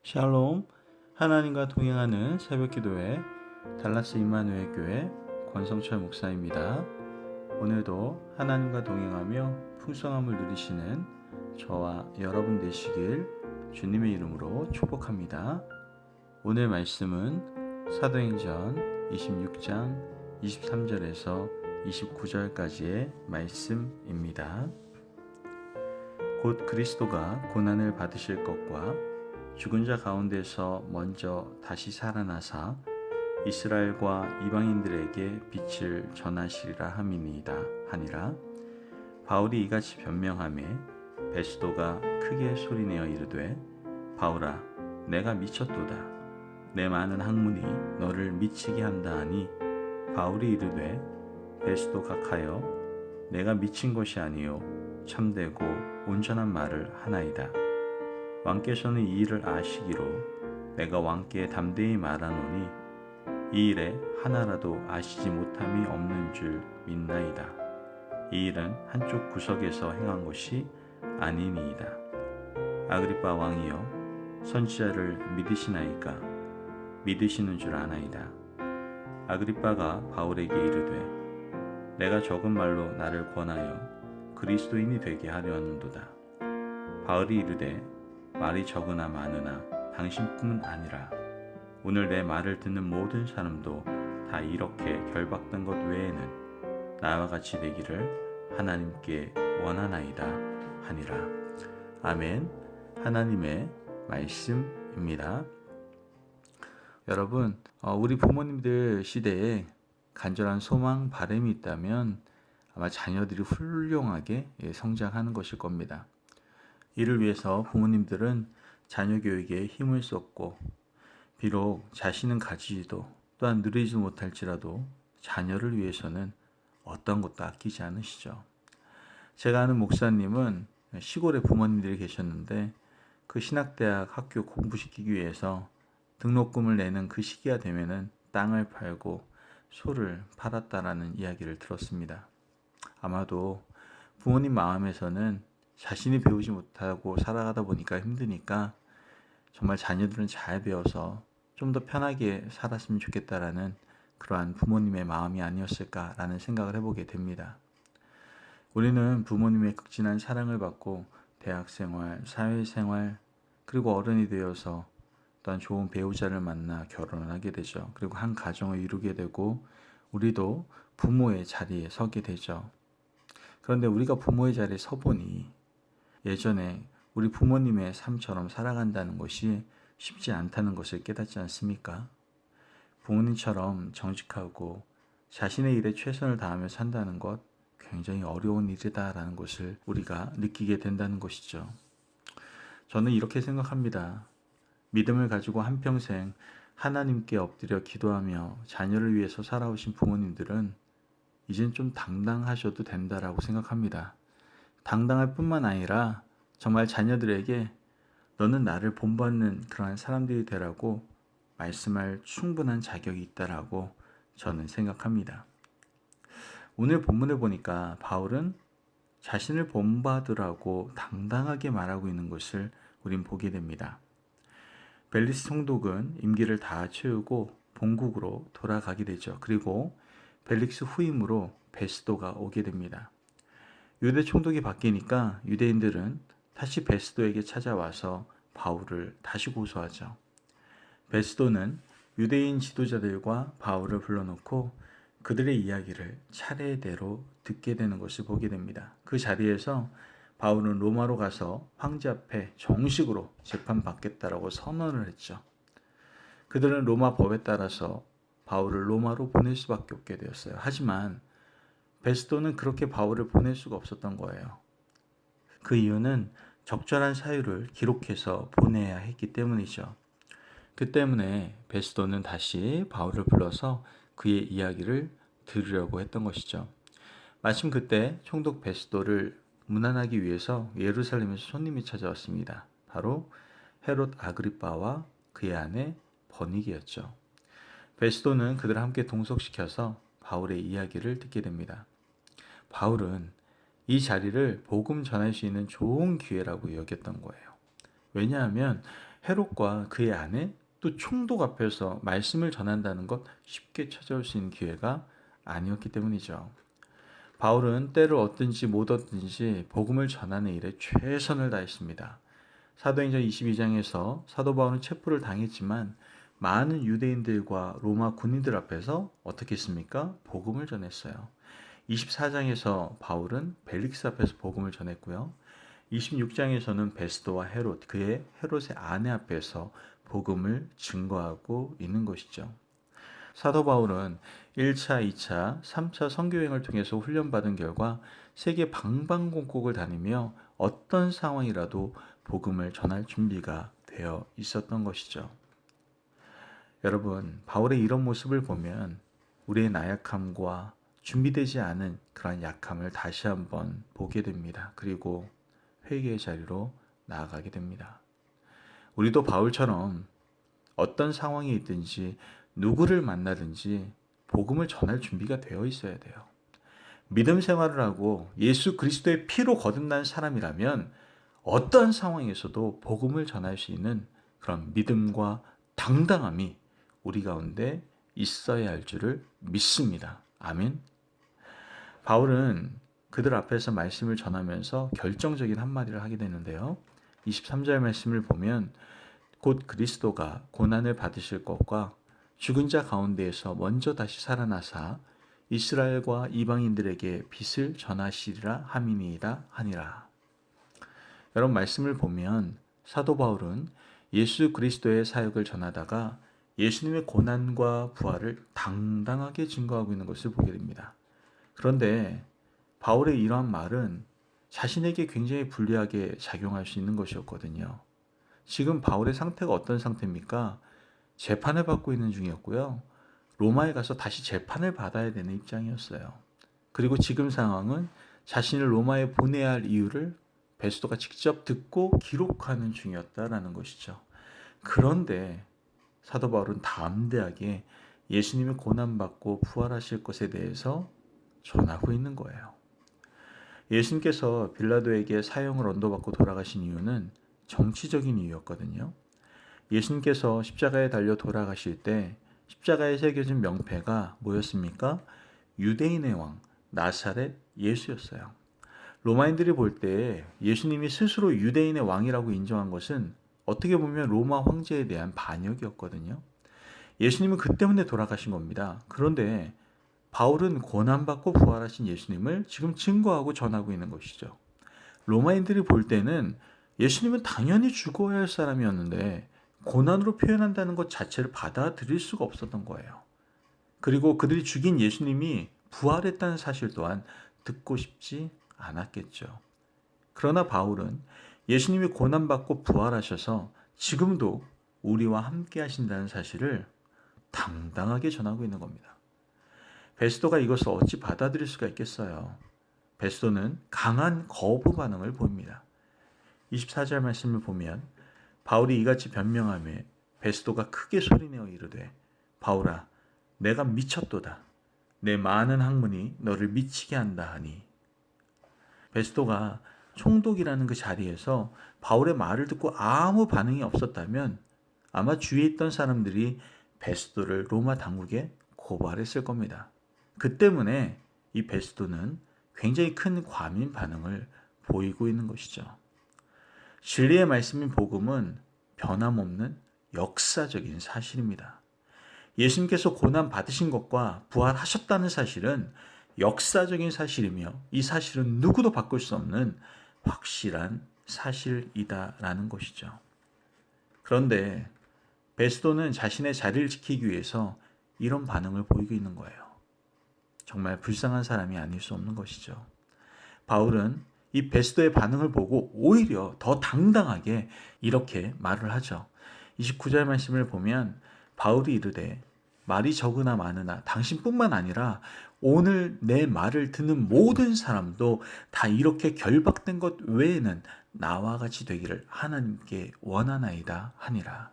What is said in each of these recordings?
샬롬, 하나님과 동행하는 새벽기도회 달라스 임마누엘 교회 권성철 목사입니다. 오늘도 하나님과 동행하며 풍성함을 누리시는 저와 여러분 되시길 주님의 이름으로 축복합니다. 오늘 말씀은 사도행전 26장 23절에서 29절까지의 말씀입니다. 곧 그리스도가 고난을 받으실 것과 죽은 자 가운데서 먼저 다시 살아나사 이스라엘과 이방인들에게 빛을 전하시리라 함이니이다 하니라. 바울이 이같이 변명하매 베스도가 크게 소리내어 이르되, 바울아, 내가 미쳤도다. 내 많은 학문이 너를 미치게 한다 하니, 바울이 이르되, 베스도 각하여, 내가 미친 것이 아니요 참되고 온전한 말을 하나이다. 왕께서는 이 일을 아시기로 내가 왕께 담대히 말하노니 이 일에 하나라도 아시지 못함이 없는 줄 믿나이다. 이 일은 한쪽 구석에서 행한 것이 아니니이다. 아그리빠 왕이여, 선지자를 믿으시나이까? 믿으시는 줄 아나이다. 아그리빠가 바울에게 이르되, 내가 적은 말로 나를 권하여 그리스도인이 되게 하려 하는도다. 바울이 이르되, 말이 적으나 많으나 당신뿐은 아니라 오늘 내 말을 듣는 모든 사람도 다 이렇게 결박된 것 외에는 나와 같이 되기를 하나님께 원하나이다 하니라. 아멘. 하나님의 말씀입니다. 여러분, 우리 부모님들 시대에 간절한 소망, 바람이 있다면 아마 자녀들이 훌륭하게 성장하는 것일 겁니다. 이를 위해서 부모님들은 자녀 교육에 힘을 쏟고, 비록 자신은 가지지도 또한 누리지 못할지라도 자녀를 위해서는 어떤 것도 아끼지 않으시죠. 제가 아는 목사님은 시골에 부모님들이 계셨는데 그 신학대학 학교 공부시키기 위해서 등록금을 내는 그 시기가 되면은 땅을 팔고 소를 팔았다라는 이야기를 들었습니다. 아마도 부모님 마음에서는 자신이 배우지 못하고 살아가다 보니까 힘드니까 정말 자녀들은 잘 배워서 좀 더 편하게 살았으면 좋겠다라는 그러한 부모님의 마음이 아니었을까라는 생각을 해보게 됩니다. 우리는 부모님의 극진한 사랑을 받고 대학생활, 사회생활, 그리고 어른이 되어서 또한 좋은 배우자를 만나 결혼을 하게 되죠. 그리고 한 가정을 이루게 되고 우리도 부모의 자리에 서게 되죠. 그런데 우리가 부모의 자리에 서보니 예전에 우리 부모님의 삶처럼 살아간다는 것이 쉽지 않다는 것을 깨닫지 않습니까? 부모님처럼 정직하고 자신의 일에 최선을 다하며 산다는 것 굉장히 어려운 일이다라는 것을 우리가 느끼게 된다는 것이죠. 저는 이렇게 생각합니다. 믿음을 가지고 한평생 하나님께 엎드려 기도하며 자녀를 위해서 살아오신 부모님들은 이젠 좀 당당하셔도 된다라고 생각합니다. 당당할 뿐만 아니라 정말 자녀들에게 너는 나를 본받는 그러한 사람들이 되라고 말씀할 충분한 자격이 있다라고 저는 생각합니다. 오늘 본문을 보니까 바울은 자신을 본받으라고 당당하게 말하고 있는 것을 우린 보게 됩니다. 벨리스 총독은 임기를 다 채우고 본국으로 돌아가게 되죠. 그리고 벨릭스 후임으로 베스도가 오게 됩니다. 유대 총독이 바뀌니까 유대인들은 다시 베스도에게 찾아와서 바울을 다시 고소하죠. 베스도는 유대인 지도자들과 바울을 불러놓고 그들의 이야기를 차례대로 듣게 되는 것을 보게 됩니다. 그 자리에서 바울은 로마로 가서 황제 앞에 정식으로 재판받겠다라고 선언을 했죠. 그들은 로마 법에 따라서 바울을 로마로 보낼 수밖에 없게 되었어요. 하지만 베스도는 그렇게 바울을 보낼 수가 없었던 거예요. 그 이유는 적절한 사유를 기록해서 보내야 했기 때문이죠. 그 때문에 베스도는 다시 바울을 불러서 그의 이야기를 들으려고 했던 것이죠. 마침 그때 총독 베스도를 문안하기 위해서 예루살렘에서 손님이 찾아왔습니다. 바로 헤롯 아그리빠와 그의 아내 버니게였죠. 베스도는 그들을 함께 동석시켜서 바울의 이야기를 듣게 됩니다. 바울은 이 자리를 복음 전할 수 있는 좋은 기회라고 여겼던 거예요. 왜냐하면 헤롯과 그의 아내 또 총독 앞에서 말씀을 전한다는 것 쉽게 찾아올 수 있는 기회가 아니었기 때문이죠. 바울은 때를 얻든지 못 얻든지 복음을 전하는 일에 최선을 다했습니다. 사도행전 22장에서 사도 바울은 체포를 당했지만 많은 유대인들과 로마 군인들 앞에서 어떻게 했습니까? 복음을 전했어요. 24장에서 바울은 벨릭스 앞에서 복음을 전했고요. 26장에서는 베스도와 헤롯, 그의 헤롯의 아내 앞에서 복음을 증거하고 있는 것이죠. 사도 바울은 1차, 2차, 3차 선교여행을 통해서 훈련받은 결과 세계 방방곡곡을 다니며 어떤 상황이라도 복음을 전할 준비가 되어 있었던 것이죠. 여러분, 바울의 이런 모습을 보면 우리의 나약함과 준비되지 않은 그런 약함을 다시 한번 보게 됩니다. 그리고 회개의 자리로 나아가게 됩니다. 우리도 바울처럼 어떤 상황이 있든지 누구를 만나든지 복음을 전할 준비가 되어 있어야 돼요. 믿음 생활을 하고 예수 그리스도의 피로 거듭난 사람이라면 어떤 상황에서도 복음을 전할 수 있는 그런 믿음과 당당함이 우리 가운데 있어야 할 줄을 믿습니다. 아멘. 바울은 그들 앞에서 말씀을 전하면서 결정적인 한마디를 하게 되는데요. 23절 말씀을 보면 곧 그리스도가 고난을 받으실 것과 죽은 자 가운데에서 먼저 다시 살아나사 이스라엘과 이방인들에게 빛을 전하시리라 함이니이다 하니라. 여러분 말씀을 보면 사도 바울은 예수 그리스도의 사역을 전하다가 예수님의 고난과 부활을 당당하게 증거하고 있는 것을 보게 됩니다. 그런데 바울의 이러한 말은 자신에게 굉장히 불리하게 작용할 수 있는 것이었거든요. 지금 바울의 상태가 어떤 상태입니까? 재판을 받고 있는 중이었고요. 로마에 가서 다시 재판을 받아야 되는 입장이었어요. 그리고 지금 상황은 자신을 로마에 보내야 할 이유를 베스도가 직접 듣고 기록하는 중이었다라는 것이죠. 그런데 사도 바울은 담대하게 예수님이 고난받고 부활하실 것에 대해서 전하고 있는 거예요. 예수님께서 빌라도에게 사형을 언도받고 돌아가신 이유는 정치적인 이유였거든요. 예수님께서 십자가에 달려 돌아가실 때 십자가에 새겨진 명패가 뭐였습니까? 유대인의 왕 나사렛 예수였어요. 로마인들이 볼 때 예수님이 스스로 유대인의 왕이라고 인정한 것은 어떻게 보면 로마 황제에 대한 반역이었거든요. 예수님은 그 때문에 돌아가신 겁니다. 그런데 바울은 고난받고 부활하신 예수님을 지금 증거하고 전하고 있는 것이죠. 로마인들이 볼 때는 예수님은 당연히 죽어야 할 사람이었는데 고난으로 표현한다는 것 자체를 받아들일 수가 없었던 거예요. 그리고 그들이 죽인 예수님이 부활했다는 사실 또한 듣고 싶지 않았겠죠. 그러나 바울은 예수님이 고난받고 부활하셔서 지금도 우리와 함께 하신다는 사실을 당당하게 전하고 있는 겁니다. 베스도가 이것을 어찌 받아들일 수가 있겠어요. 베스도는 강한 거부 반응을 보입니다. 24절 말씀을 보면 바울이 이같이 변명하며 베스도가 크게 소리내어 이르되 바울아 내가 미쳤도다. 내 많은 학문이 너를 미치게 한다 하니. 베스도가 총독이라는 그 자리에서 바울의 말을 듣고 아무 반응이 없었다면 아마 주위에 있던 사람들이 베스도를 로마 당국에 고발했을 겁니다. 그 때문에 이 베스도는 굉장히 큰 과민 반응을 보이고 있는 것이죠. 진리의 말씀인 복음은 변함없는 역사적인 사실입니다. 예수님께서 고난 받으신 것과 부활하셨다는 사실은 역사적인 사실이며 이 사실은 누구도 바꿀 수 없는 확실한 사실이다라는 것이죠. 그런데 베스도는 자신의 자리를 지키기 위해서 이런 반응을 보이고 있는 거예요. 정말 불쌍한 사람이 아닐 수 없는 것이죠. 바울은 이 베스도의 반응을 보고 오히려 더 당당하게 이렇게 말을 하죠. 29절 말씀을 보면 바울이 이르되 말이 적으나 많으나 당신뿐만 아니라 오늘 내 말을 듣는 모든 사람도 다 이렇게 결박된 것 외에는 나와 같이 되기를 하나님께 원하나이다 하니라.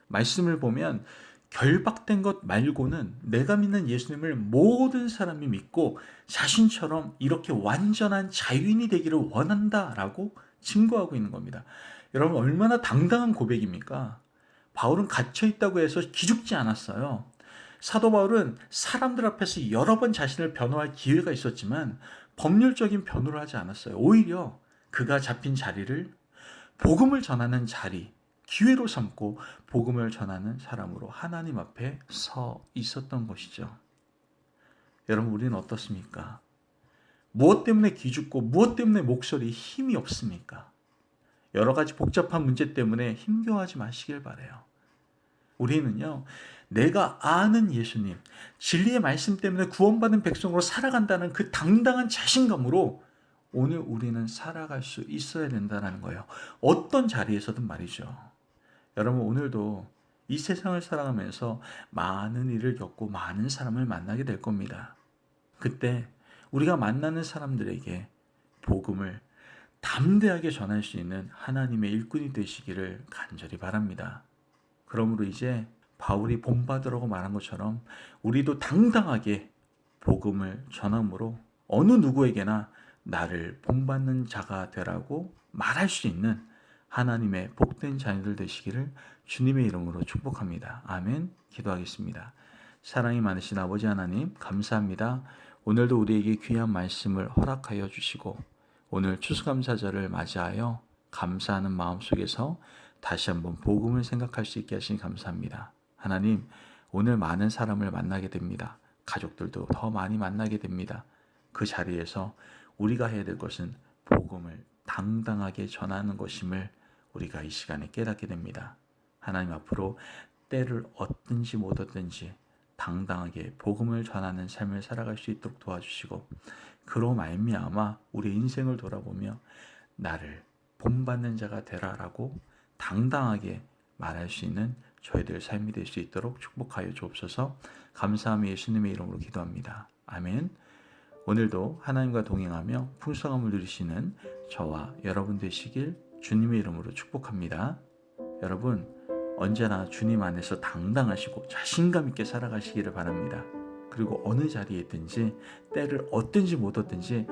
말씀을 보면 결박된 것 말고는 내가 믿는 예수님을 모든 사람이 믿고 자신처럼 이렇게 완전한 자유인이 되기를 원한다라고 증거하고 있는 겁니다. 여러분 얼마나 당당한 고백입니까? 바울은 갇혀 있다고 해서 기죽지 않았어요. 사도 바울은 사람들 앞에서 여러 번 자신을 변호할 기회가 있었지만 법률적인 변호를 하지 않았어요. 오히려 그가 잡힌 자리를 복음을 전하는 자리, 기회로 삼고 복음을 전하는 사람으로 하나님 앞에 서 있었던 것이죠. 여러분, 우리는 어떻습니까? 무엇 때문에 기죽고 무엇 때문에 목소리에 힘이 없습니까? 여러 가지 복잡한 문제 때문에 힘겨워하지 마시길 바라요. 우리는요, 내가 아는 예수님, 진리의 말씀 때문에 구원받은 백성으로 살아간다는 그 당당한 자신감으로 오늘 우리는 살아갈 수 있어야 된다는 거예요. 어떤 자리에서든 말이죠. 여러분, 오늘도 이 세상을 살아가면서 많은 일을 겪고 많은 사람을 만나게 될 겁니다. 그때 우리가 만나는 사람들에게 복음을 담대하게 전할 수 있는 하나님의 일꾼이 되시기를 간절히 바랍니다. 그러므로 이제 바울이 본받으라고 말한 것처럼 우리도 당당하게 복음을 전함으로 어느 누구에게나 나를 본받는 자가 되라고 말할 수 있는 하나님의 복된 자녀들 되시기를 주님의 이름으로 축복합니다. 아멘. 기도하겠습니다. 사랑이 많으신 아버지 하나님, 감사합니다. 오늘도 우리에게 귀한 말씀을 허락하여 주시고 오늘 추수감사절을 맞이하여 감사하는 마음 속에서 다시 한번 복음을 생각할 수 있게 하시니 감사합니다. 하나님, 오늘 많은 사람을 만나게 됩니다. 가족들도 더 많이 만나게 됩니다. 그 자리에서 우리가 해야 될 것은 복음을 당당하게 전하는 것임을 우리가 이 시간에 깨닫게 됩니다. 하나님, 앞으로 때를 얻든지 못 얻든지 당당하게 복음을 전하는 삶을 살아갈 수 있도록 도와주시고, 그로 말미암아 우리 인생을 돌아보며 나를 본받는 자가 되라라고 당당하게 말할 수 있는 저희들 삶이 될 수 있도록 축복하여 주옵소서. 감사하며 예수님의 이름으로 기도합니다. 아멘. 오늘도 하나님과 동행하며 풍성함을 누리시는 저와 여러분 되시길 주님의 이름으로 축복합니다. 여러분, 언제나 주님 안에서 당당하시고 자신감 있게 살아가시기를 바랍니다. 그리고 어느 자리에 있든지 때를 얻든지 못 얻든지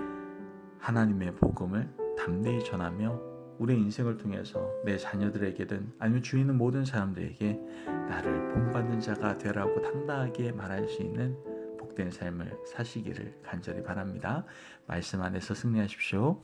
하나님의 복음을 담대히 전하며 우리의 인생을 통해서 내 자녀들에게든 아니면 주위 있는 모든 사람들에게 나를 본받는 자가 되라고 당당하게 말할 수 있는 복된 삶을 사시기를 간절히 바랍니다. 말씀 안에서 승리하십시오.